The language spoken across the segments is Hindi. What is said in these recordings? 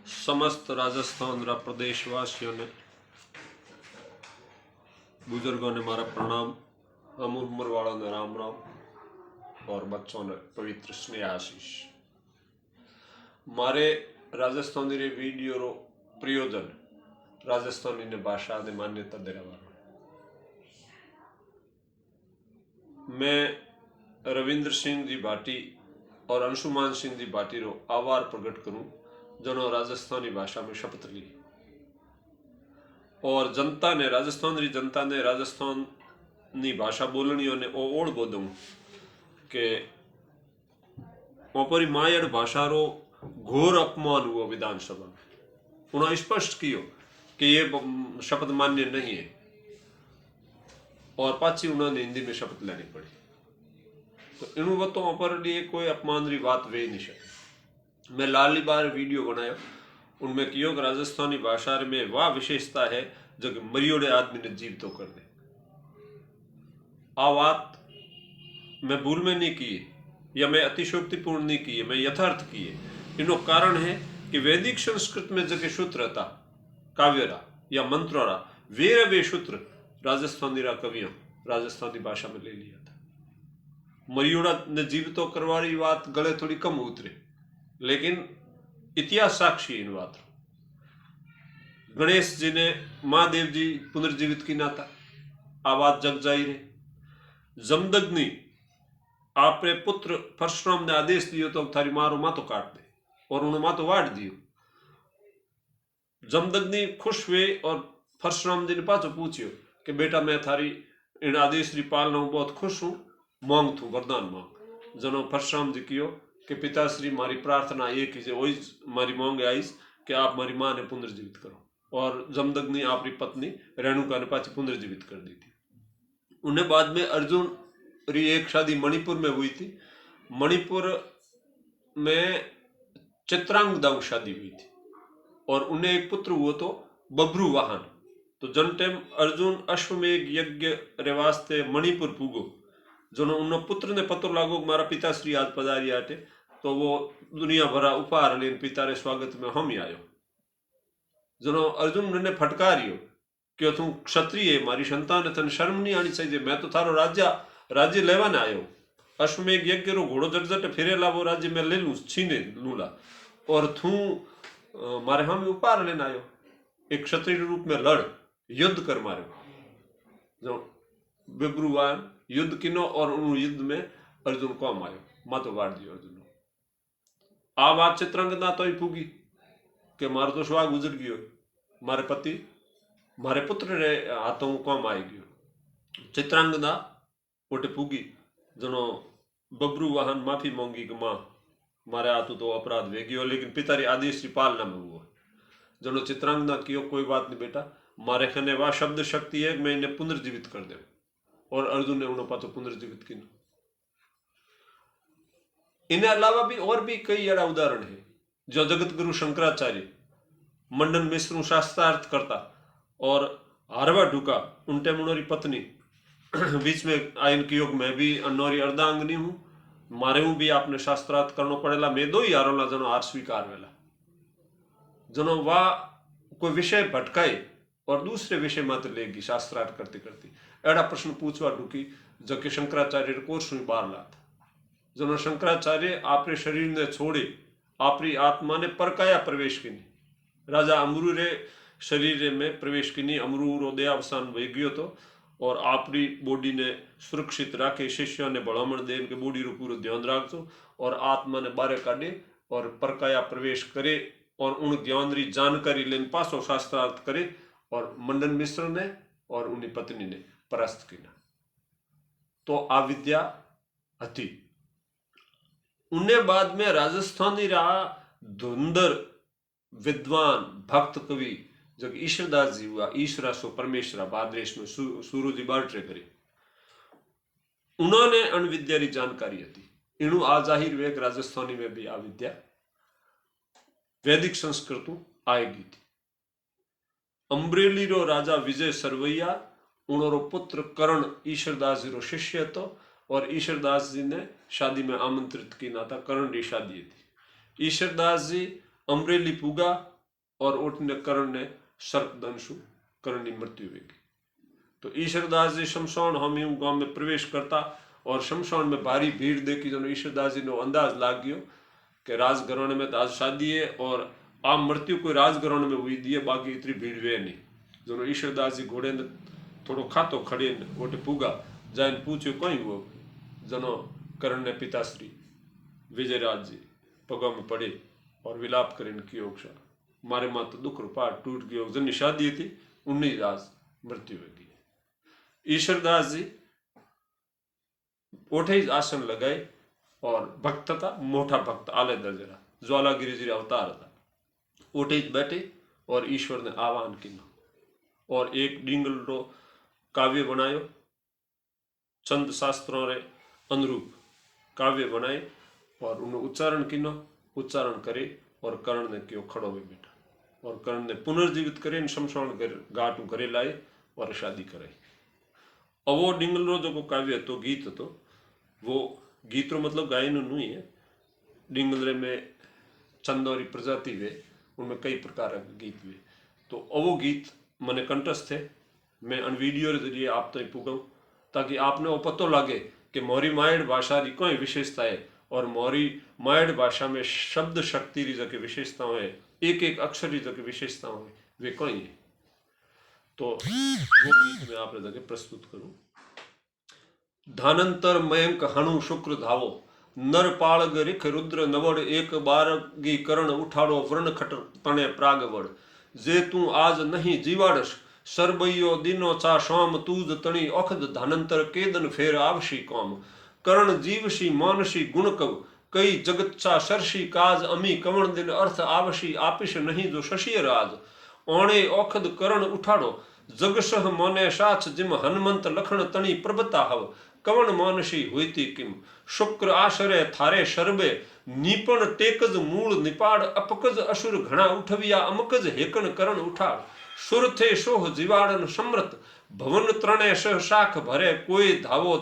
समस्त राजस्थान रा प्रदेशवासियों ने बुजुर्गों ने मारा प्रणाम, हम उम्र वालों ने राम राम और बच्चों ने पवित्र स्नेह आशीष। मारे राजस्थानी रे वीडियो रो प्रयोजन राजस्थानी ने भाषा ने मान्यता देवा। मैं रविंद्र सिंह जी भाटी और अंशुमान सिंह जी भाटी रो आभार प्रकट करूं जनो राजस्थानी भाषा में शपथ ली और जनता ने राजस्थानी भाषा बोलनियों ने ओड़ बोदूं के ओपरी मायड़ भाषा रो घोर अपमान हुआ विधानसभा में। उन्होंने स्पष्ट किया कि ये शपथ मान्य नहीं है और पाची उन्होंने हिंदी में शपथ लेनी पड़ी। तो इन बतों पर लिए कोई अपमान री बात वे नहीं सकती। मैं लाली बार वीडियो बनाया, उनमें कियो कि राजस्थानी भाषा में वह विशेषता है जो कि मरियोड़े आदमी ने जीव तो कर दे। आ बात मैं भूल में नहीं की या मैं अतिशोक्तिपूर्ण नहीं की, मैं यथार्थ की है। इनो कारण है कि वैदिक संस्कृत में जो सूत्र था काव्यरा या मंत्रोरा वे सूत्र राजस्थानी रा कवियों राजस्थानी भाषा में ले लिया था। मरियोड़ा ने जीव तो करवारी बात गले थोड़ी कम उतरे, लेकिन इतिहास साक्षी इन बात। गणेश जी ने महादेव जी पुनर्जीवित की ना था, आ बात जग जाहिर है। जमदग्नि आपने पुत्र परशुराम ने आदेश दियो तो थारी मारो मातो काट दे और उन्होंने मातो वाट दियो। जमदग्नि खुश हुए और परशुराम जी ने पाछो पूछियो कि बेटा मैं थारी इन आदेश री पालना में बहुत खुश हूं, मांग थू वरदान मांग। जनो परशुराम जी कियो कि पिताश्री मारी प्रार्थना एक ही वही मारी मांग आईस कि आप मारी मां ने पुनर्जीवित करो। और जमदग्नि आपकी पत्नी रेणुका ने पाछी पुनर्जीवित कर दी थी। उन्हें बाद में अर्जुन री एक शादी मणिपुर में हुई थी। मणिपुर में चित्रांगदा शादी हुई थी और उन्हें एक पुत्र हुआ तो बब्रू वाहन। तो जन टाइम अर्जुन अश्वमेघ यज्ञ रे वास्ते मणिपुर पुगो, जो उन पुत्र ने पतो लागो मारा पिताश्री आज पधारी आटे, तो वो दुनिया भरा उपहार लेन पिता रे स्वागत में हम ही आयो। जनो अर्जुन ने फटकारियो कि तू क्षत्रिय मारी संतान थन शर्म नहीं आनी चाहिए, मैं तो थारो राज्य लेवा ने आयो। अश्वमेघ यज्ञ रो घोड़ो जटजट फिरेला वो राज्य में ले लू छीने लूला और तू मारे हम उपहार लेना आयो। एक क्षत्रिय रूप में लड़ युद्ध कर मारे जो बिब्रुवान युद्ध किनो और उन युद्ध में अर्जुन को आयो मातो वाड़ दियो। अर्जुन आ बात चित्रांगदा तो ही पूगी कि मारो तो स्वाग गुजर गयो, मारे पति मारे पुत्र रे हाथों कम आई गयो। चित्रांगदा उठे पूगी जनो बब्रू वाहन माफी मांगी कि मां मारे हाथों तो अपराध वे गयो, लेकिन पिता री आदेश की पालना में हुआ। जनो चित्रांगदा कियो कोई बात नहीं बेटा, मारे खने वह शब्द शक्ति है मैं इन्हें पुनर्जीवित कर दे। और अर्जुन ने उन्हें पातो पुनर्जीवित किया। इन्हें अलावा भी और भी कई अड़ा उदाहरण है। जो जगत गुरु शंकराचार्य मंडन मिश्र शास्त्रार्थ करता और हरवा ढुका उन टाइम उनोरी पत्नी बीच में आयन की योग में भी अनोरी अर्धांगनी हूं, मारे हूं भी आपने शास्त्रार्थ करना पड़ेला, मैं दो ही हारोला जनो आर स्वीकार वेला। जनो वाह कोई विषय भटकाए और दूसरे विषय मात्र लेगी शास्त्रार्थ करती करती। एड़ा प्रश्न पूछवा ढुकी जो कि शंकराचार्य कोर्स में बार लाता। जनो शंकराचार्य आपरे शरीर ने छोड़े आपरी आत्मा ने परकाया प्रवेश की नहीं, राजा अमरू रे शरीर में प्रवेश की नहीं। अमरू रो देहावसान वही गयो तो और आपरी बॉडी ने सुरक्षित राखे। शिष्यों ने भलामण दे के बॉडी रो पूरा ध्यान रखो और आत्मा ने बारे काटे और परकाया प्रवेश करे और उन ज्ञान री जानकारी लेन पासो शास्त्रार्थ करे। और मंडन मिश्र ने और उनकी पत्नी ने परास्त किया। तो आ विद्या हती। उन्हें बाद में राजस्थानी रा धुंधर विद्वान भक्त कवि जो ईश्वरदास जी हुआ, ईश्वरा सो परमेश्वरा बादरेश में सूरजी बार्ट्रे करे, उन्होंने अणविद्या री जानकारी हती। इनु आ जाहिर वेग राजस्थानी में भी आ विद्या वैदिक संस्कृत आएगी थी। अम्बरेली रो राजा विजय सरवैया उनरो पुत्र कर्ण ईश्वरदास जी रो शिष्य तो और ईश्वरदास जी ने शादी में आमंत्रित की ना था। कर्ण री शादी थी। ईश्वरदास जी अम्बरेली पुगा और उठने करण ने सर्पदंशु करण की मृत्यु हुई। तो ईश्वरदास जी शमशान हम यूं गांव में प्रवेश करता और शमशान में भारी भीड़ देखी जो ईश्वरदास जी ने अंदाज लाग गयो कि राजघराने में तो आज शादी है और आ मृत्यु कोई राजघराने में हुई दिए, बाकी इतनी भीड़ वे नहीं। जो ईश्वरदास जी घोड़े ने थोड़ो खातो खड़े ओटे पूगा जाइन पूछ्यो कहीं हुआ। जनो करण ने पिताश्री विजयराज जी पगा में पड़े और विलाप करीन कियो मारे मां तो दुख रूपा टूट गयो, जन शादी थी 19 आज मृत्यु हो गई। ईश्वरदास जी ओठे ही आसन लगाए और भक्त था, मोटा भक्त आले दर्जरा ज्वालागिरी जी अवतार था। ओठे ही बैठे और ईश्वर ने आह्वान किया और एक डिंगल रो काव्य बनायो, चंद शास्त्रों रे अनुरूप काव्य बनाए और उन्हें उच्चारण किनो, उच्चारण करे और कर्ण ने क्यों खड़ो हुए बेटा और कर्ण ने पुनर्जीवित करे शमशान घाट घरे लाए और शादी कराई। और वो डिंगल रो जो काव्य तो गीत तो वो गीत रो मतलब गायन नहीं है। डिंगलरे में चंदौरी प्रजाति वे उनमें कई प्रकार के गीत हुए। तो वो गीत मने कंठस्थ थे, मैं अन वीडियो के जरिए आप तक पुगाऊं ताकि आपने वो पतो लगे कि मोरी मायड़ भाषा की कोई विशेषता है और मोरी मायड़ भाषा में शब्द शक्ति की जो विशेषताओं है, एक एक अक्षर की जो विशेषताओं है वे कोई है। तो वो गीत मैं आपने जगह प्रस्तुत करूं। धानंतर मयंक हणु शुक्र धावो, नर पाळग रिख रुद्र नवड़, एक बारगी करण उठाड़ो व्रण खट तणे प्रागवड़। जे तू आज नहीं जीवाड़स सरबैयो दिनो चा शाम, तूज तणी औखद धानंतर केदन फेर आवशी कौम। करण जीवशी मानसी गुण कव कई जगत चा सरसी काज, अमी कवण दिन अर्थ आवशी आपिश नहीं जो शशीय राज। ओणे औखद करण उठाड़ो जगसह मोने साच, जिम हनुमंत लखण तणी प्रभता हव। कवण मानसी हुईती किम शुक्र आश्रय थारे शरबे, नीपण टेकज मूल निपाड़, अपकज असुर घना उठविया, अमकज हेकन करण उठाड़। सुर थे सोह जीवाड़न समृत, भवन त्रणे सह शाख भरे, कोई धावो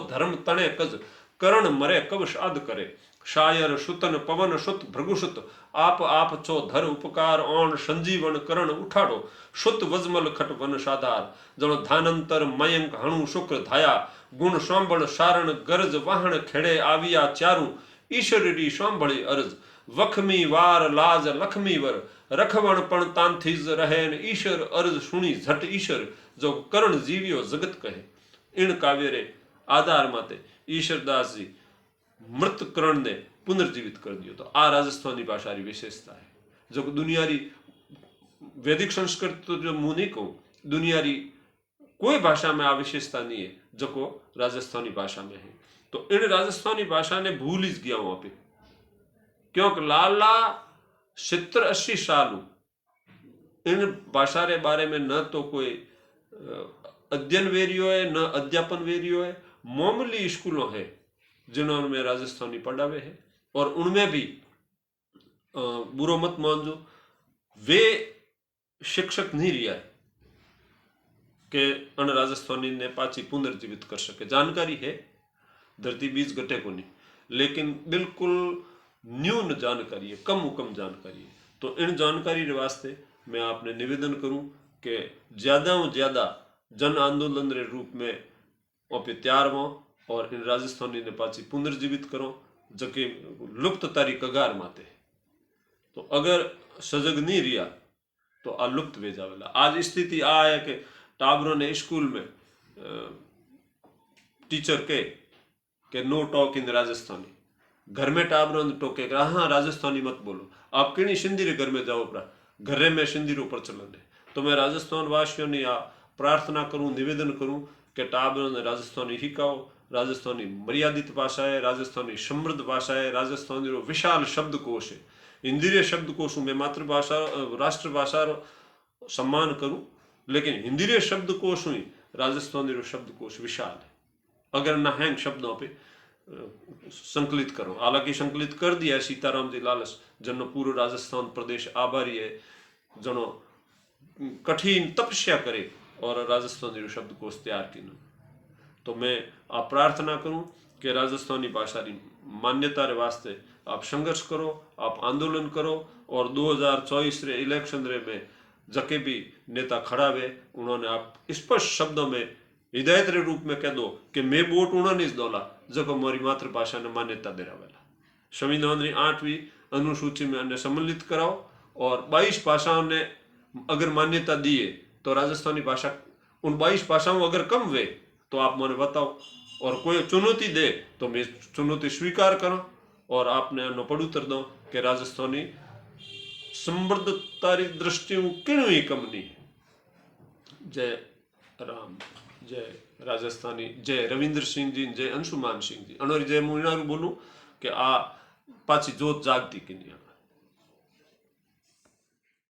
धर्म तणे कज, करण मरे कब साध करे। शायर सुतन पवन सुत भृगुसुत, आप चो धर उपकार, ओण संजीवन करण उठाड़ो। सुत वजमल खट वन साधार, जनो धानंतर मयंक हणु शुक्र धाया, गुण सांबळ सारण गरज वाहन खेड़े आविया चारू। ईश्वरी सांभळे अरज, वखमी वार लाज लखमी वर, रखवण पण तांथीज रहेन, ईश्वर अर्ज सुनी झट ईश्वर, जो करण जीवियो जगत कहे। इन काव्य रे आधार माते ईश्वरदास जी मृत करण ने पुनर्जीवित कर दियो। तो आ राजस्थानी भाषा की विशेषता है जो दुनियारी वैदिक संस्कृत तो जो मुंह नहीं कहूं, दुनियारी कोई भाषा में आ विशेषता नहीं है जो को राजस्थानी भाषा में है। तो इन राजस्थानी भाषा ने भूल ही गया वहां पे, क्योंकि लाला 70-80 साल इन भाषा के बारे में न तो कोई अध्ययन वेरियो है न अध्यापन वेरियो है। मामूली स्कूलों है जिन्होंने राजस्थानी पढ़ावे है और उनमें भी बुरो मत मानजो वे शिक्षक नहीं रिया है कि अन राजस्थानी ने पाची पुनर्जीवित कर सके। जानकारी है धरती बीज घटे को नहीं, लेकिन बिल्कुल न्यून जानकारी है, कम जानकारी है। तो इन जानकारी के वास्ते मैं आपने निवेदन करूं कि ज्यादा से ज्यादा जन आंदोलन के रूप में ओपे तैयार हो और इन राजस्थानी ने पाची पुनर्जीवित करो जके लुप्त तारी कगार माते। तो अगर सजग नहीं रिया तो आ लुप्त वे जावेला। आज स्थिति आ है कि टाबरों ने स्कूल में टीचर के नो टॉक इन राजस्थानी, घर में टाबरों ने टोके हाँ राजस्थानी मत बोलो, आप किणी सिंधी रे घर में जाओ परा, घरे में सिंधी रो प्रचलन है। तो मैं राजस्थान वासियों ने आ प्रार्थना करूं, निवेदन करूं कि टाबरों ने राजस्थानी हिकाओ। राजस्थानी मर्यादित भाषा है, राजस्थानी समृद्ध भाषा है, राजस्थानी रो विशाल शब्दकोश है। हिंदी रे शब्दकोश में मातृभाषा राष्ट्रभाषा सम्मान करूं, लेकिन हिंदी रे शब्दकोश हुई राजस्थानी रो शब्दकोश विशाल है। अगर ना हैंग शब्दों पे संकलित करो, हालांकि संकलित कर दिया है सीताराम जी लालस, जनो पूरा राजस्थान प्रदेश आभारी है, जनो कठिन तपस्या करे और राजस्थानी शब्दकोश तैयार किया। तो मैं आप प्रार्थना करूं कि राजस्थानी भाषा की मान्यता रे वास्ते आप संघर्ष करो, आप आंदोलन करो, और 2024 रे इलेक्शन रे में जके भी नेता खड़ा हुए उन्होंने आप स्पष्ट शब्दों में हिदायत रे रूप में कह दो कि मैं वोट उन्होंने इस दोला जको हमारी मातृभाषा ने मान्यता दे रहा। संविधान री 8वीं अनुसूची में अन्य सम्मिलित कराओ, और 22 भाषाओं ने अगर मान्यता दिए तो राजस्थानी भाषा उन 22 भाषाओं अगर कम हुए तो आप मुझे बताओ, और कोई चुनौती दे तो मैं चुनौती स्वीकार करूं, और आपने अनो पड़ूतर दो कि राजस्थानी समृद्धता री दृष्टि क्यों ही कम नहीं। जय राम, जय राजस्थानी, जय रविंद्र सिंह जी, जय अंशुमान सिंह जी। अनोरी जय मुनारू बोलूं कि आ पाची जोत जागती कि नहीं।